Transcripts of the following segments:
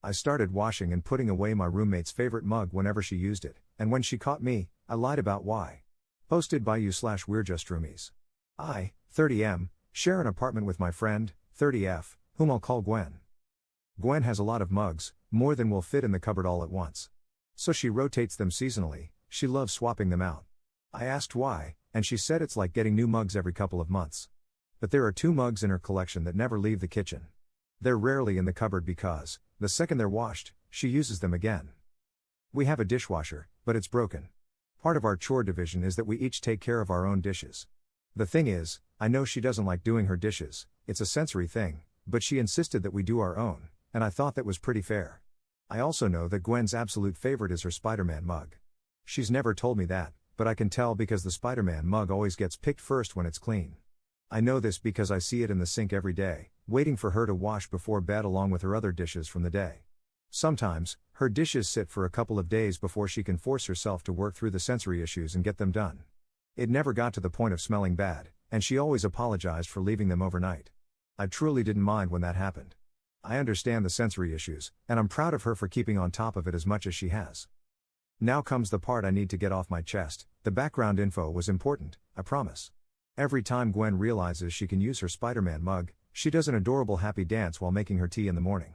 I started washing and putting away my roommate's favorite mug whenever she used it, and when she caught me, I lied about why. Posted by you/We'reJustRoomies. I, 30M, share an apartment with my friend, 30F, whom I'll call Gwen. Gwen has a lot of mugs, more than will fit in the cupboard all at once. So she rotates them seasonally, she loves swapping them out. I asked why, and she said it's like getting new mugs every couple of months. But there are 2 mugs in her collection that never leave the kitchen. They're rarely in the cupboard because, the second they're washed, she uses them again. We have a dishwasher, but it's broken. Part of our chore division is that we each take care of our own dishes. The thing is, I know she doesn't like doing her dishes, it's a sensory thing, but she insisted that we do our own, and I thought that was pretty fair. I also know that Gwen's absolute favorite is her Spider-Man mug. She's never told me that, but I can tell because the Spider-Man mug always gets picked first when it's clean. I know this because I see it in the sink every day, waiting for her to wash before bed along with her other dishes from the day. Sometimes, her dishes sit for a couple of days before she can force herself to work through the sensory issues and get them done. It never got to the point of smelling bad, and she always apologized for leaving them overnight. I truly didn't mind when that happened. I understand the sensory issues, and I'm proud of her for keeping on top of it as much as she has. Now comes the part I need to get off my chest. The background info was important, I promise. Every time Gwen realizes she can use her Spider-Man mug, she does an adorable happy dance while making her tea in the morning.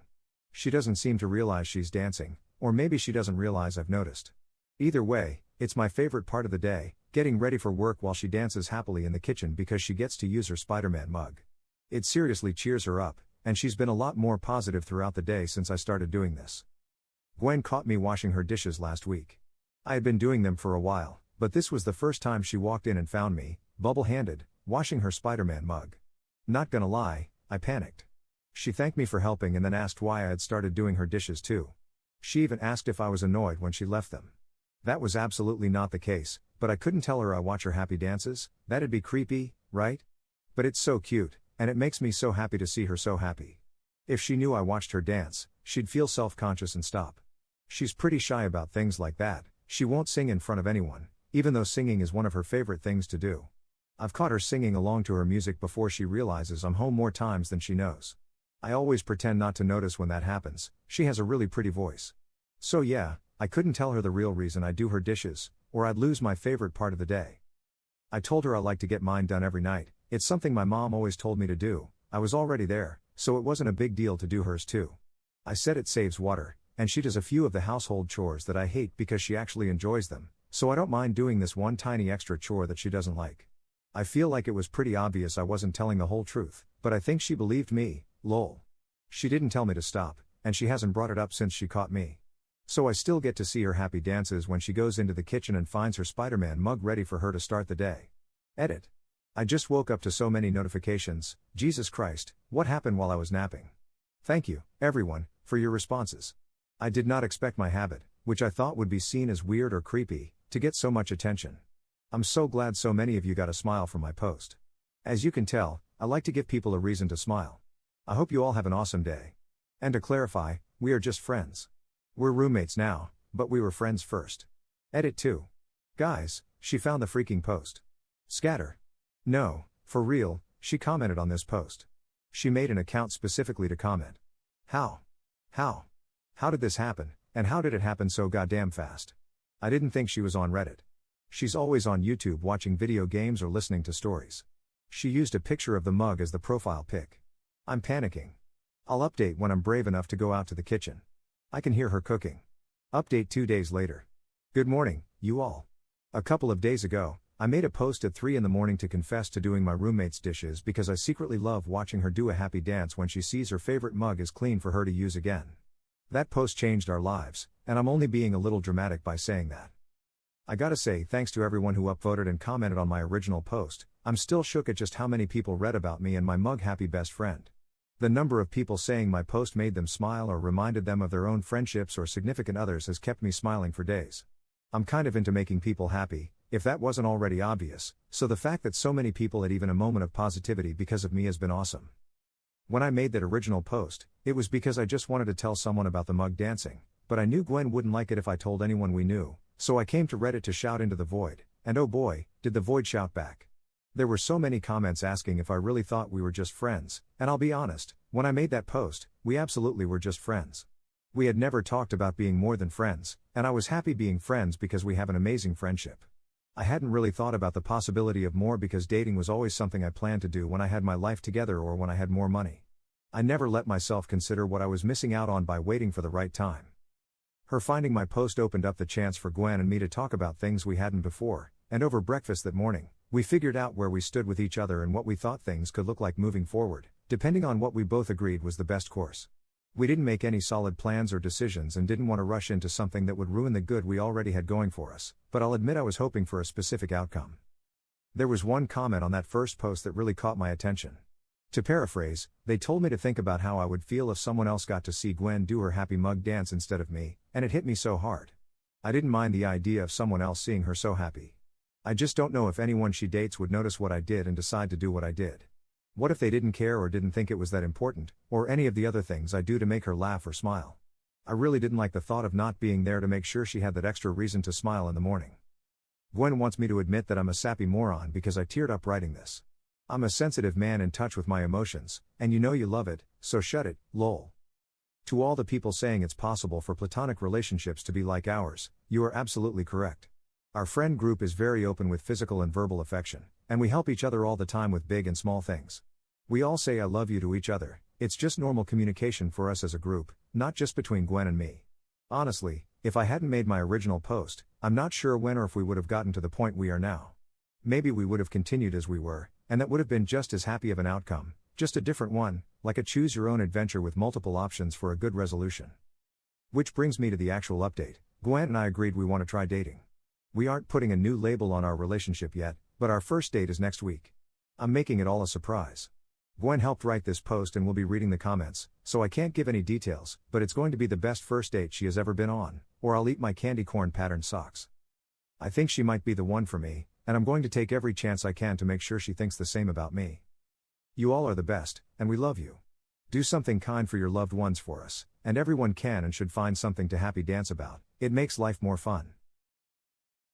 She doesn't seem to realize she's dancing, or maybe she doesn't realize I've noticed. Either way, it's my favorite part of the day, getting ready for work while she dances happily in the kitchen because she gets to use her Spider-Man mug. It seriously cheers her up, and she's been a lot more positive throughout the day since I started doing this. Gwen caught me washing her dishes last week. I had been doing them for a while, but this was the first time she walked in and found me, bubble-handed, washing her Spider-Man mug. Not gonna lie, I panicked. She thanked me for helping and then asked why I had started doing her dishes too. She even asked if I was annoyed when she left them. That was absolutely not the case, but I couldn't tell her I watch her happy dances, that'd be creepy, right? But it's so cute, and it makes me so happy to see her so happy. If she knew I watched her dance, she'd feel self-conscious and stop. She's pretty shy about things like that, she won't sing in front of anyone, even though singing is one of her favorite things to do. I've caught her singing along to her music before she realizes I'm home more times than she knows. I always pretend not to notice when that happens, she has a really pretty voice. So yeah, I couldn't tell her the real reason I do her dishes, or I'd lose my favorite part of the day. I told her I like to get mine done every night, it's something my mom always told me to do, I was already there, so it wasn't a big deal to do hers too. I said it saves water, and she does a few of the household chores that I hate because she actually enjoys them, so I don't mind doing this one tiny extra chore that she doesn't like. I feel like it was pretty obvious I wasn't telling the whole truth, but I think she believed me, lol. She didn't tell me to stop, and she hasn't brought it up since she caught me. So I still get to see her happy dances when she goes into the kitchen and finds her Spider-Man mug ready for her to start the day. Edit. I just woke up to so many notifications, Jesus Christ, what happened while I was napping? Thank you, everyone, for your responses. I did not expect my habit, which I thought would be seen as weird or creepy, to get so much attention. I'm so glad so many of you got a smile from my post. As you can tell, I like to give people a reason to smile. I hope you all have an awesome day. And to clarify, we are just friends. We're roommates now, but we were friends first. Edit 2. Guys, she found the freaking post. Scatter. No, for real, she commented on this post. She made an account specifically to comment. How? How did this happen, and how did it happen so goddamn fast? I didn't think she was on Reddit. She's always on YouTube watching video games or listening to stories. She used a picture of the mug as the profile pic. I'm panicking. I'll update when I'm brave enough to go out to the kitchen. I can hear her cooking. Update 2 days later. Good morning, you all. A couple of days ago, I made a post at 3 in the morning to confess to doing my roommate's dishes because I secretly love watching her do a happy dance when she sees her favorite mug is clean for her to use again. That post changed our lives, and I'm only being a little dramatic by saying that. I gotta say thanks to everyone who upvoted and commented on my original post. I'm still shook at just how many people read about me and my mug happy best friend. The number of people saying my post made them smile or reminded them of their own friendships or significant others has kept me smiling for days. I'm kind of into making people happy, if that wasn't already obvious, so the fact that so many people had even a moment of positivity because of me has been awesome. When I made that original post, it was because I just wanted to tell someone about the mug dancing, but I knew Gwen wouldn't like it if I told anyone we knew, so I came to Reddit to shout into the void, and oh boy, did the void shout back. There were so many comments asking if I really thought we were just friends, and I'll be honest, when I made that post, we absolutely were just friends. We had never talked about being more than friends, and I was happy being friends because we have an amazing friendship. I hadn't really thought about the possibility of more because dating was always something I planned to do when I had my life together or when I had more money. I never let myself consider what I was missing out on by waiting for the right time. Her finding my post opened up the chance for Gwen and me to talk about things we hadn't before, and over breakfast that morning, we figured out where we stood with each other and what we thought things could look like moving forward, depending on what we both agreed was the best course. We didn't make any solid plans or decisions and didn't want to rush into something that would ruin the good we already had going for us, but I'll admit I was hoping for a specific outcome. There was one comment on that first post that really caught my attention. To paraphrase, they told me to think about how I would feel if someone else got to see Gwen do her happy mug dance instead of me, and it hit me so hard. I didn't mind the idea of someone else seeing her so happy. I just don't know if anyone she dates would notice what I did and decide to do what I did. What if they didn't care or didn't think it was that important, or any of the other things I do to make her laugh or smile? I really didn't like the thought of not being there to make sure she had that extra reason to smile in the morning. Gwen wants me to admit that I'm a sappy moron because I teared up writing this. I'm a sensitive man in touch with my emotions, and you know you love it, so shut it, lol. To all the people saying it's possible for platonic relationships to be like ours, you are absolutely correct. Our friend group is very open with physical and verbal affection, and we help each other all the time with big and small things. We all say I love you to each other, it's just normal communication for us as a group, not just between Gwen and me. Honestly, if I hadn't made my original post, I'm not sure when or if we would have gotten to the point we are now. Maybe we would have continued as we were, and that would have been just as happy of an outcome, just a different one, like a choose-your-own adventure with multiple options for a good resolution. Which brings me to the actual update. Gwen and I agreed we want to try dating. We aren't putting a new label on our relationship yet, but our first date is next week. I'm making it all a surprise. Gwen helped write this post and will be reading the comments, so I can't give any details, but it's going to be the best first date she has ever been on, or I'll eat my candy corn patterned socks. I think she might be the one for me, and I'm going to take every chance I can to make sure she thinks the same about me. You all are the best, and we love you. Do something kind for your loved ones for us, and everyone can and should find something to happy dance about. It makes life more fun.